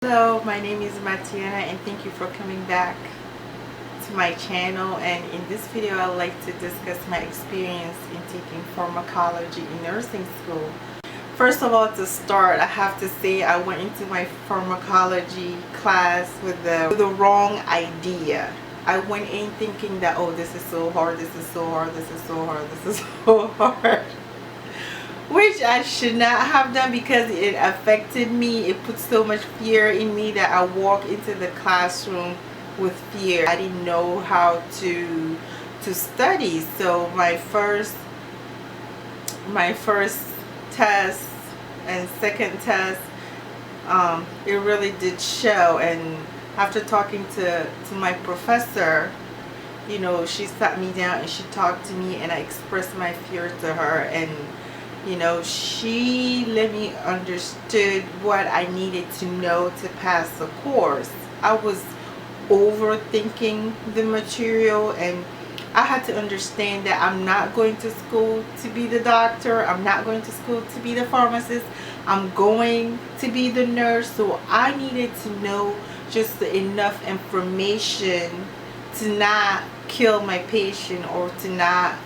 Hello, my name is Matiana and thank you for coming back to my channel. And in this video I'd like to discuss my experience in taking pharmacology in nursing school. First of all, to start, I have to say I went into my pharmacology class with the wrong idea. I went in thinking that, oh, this is so hard, this is so hard, this is so hard, this is so hard. Which I should not have done because it affected me. It put so much fear in me that I walked into the classroom with fear. I didn't know how to study. So my first test and second test, it really did show. And after talking to my professor, you know, she sat me down and she talked to me, and I expressed my fear to her, and you know, she let me understood what I needed to know to pass the course. I was overthinking the material, and I had to understand that I'm not going to school to be the doctor. I'm not going to school to be the pharmacist. I'm going to be the nurse. So I needed to know just enough information to not kill my patient or to not,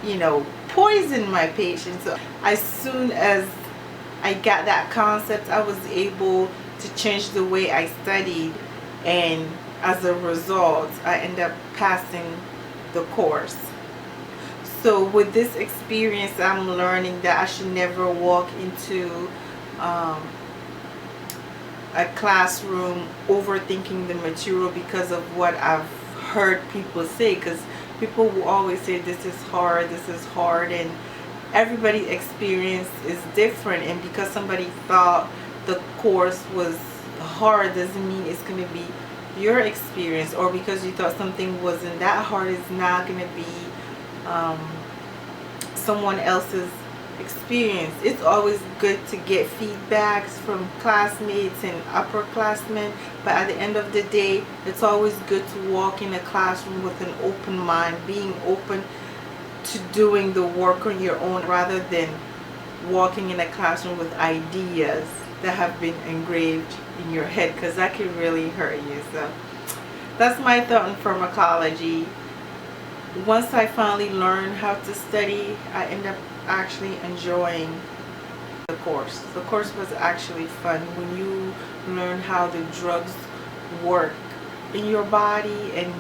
you know, poison my patient. So as soon as I got that concept, I was able to change the way I studied, and as a result I ended up passing the course. So with this experience, I'm learning that I should never walk into a classroom overthinking the material because of what I've heard people say, because people will always say this is hard, and everybody's experience is different. And because somebody thought the course was hard doesn't mean it's going to be your experience, or because you thought something wasn't that hard is not going to be someone else's experience. It's always good to get feedbacks from classmates and upperclassmen, but at the end of the day, it's always good to walk in a classroom with an open mind, being open to doing the work on your own rather than walking in a classroom with ideas that have been engraved in your head, because that can really hurt you. So that's my thought on pharmacology. Once I finally learned how to study, I ended up actually enjoying the course. The course was actually fun when you learn how the drugs work in your body, and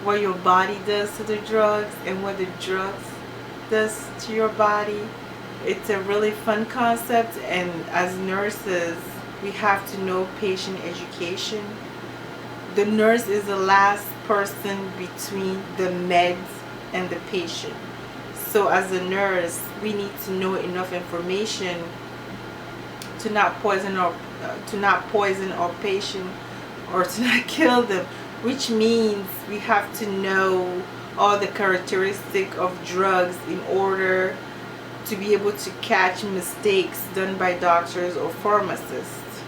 what your body does to the drugs and what the drugs does to your body. It's a really fun concept, and as nurses we have to know patient education. The nurse is the last person between the meds and the patient. So as a nurse, we need to know enough information to not poison our patient, or to not kill them, which means we have to know all the characteristics of drugs in order to be able to catch mistakes done by doctors or pharmacists,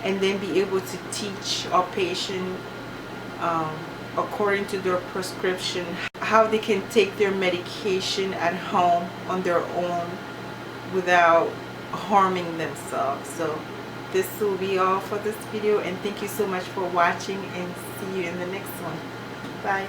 and then be able to teach our patient according to their prescription how they can take their medication at home on their own without harming themselves. So this will be all for this video, and thank you so much for watching, and see you in the next one. Bye.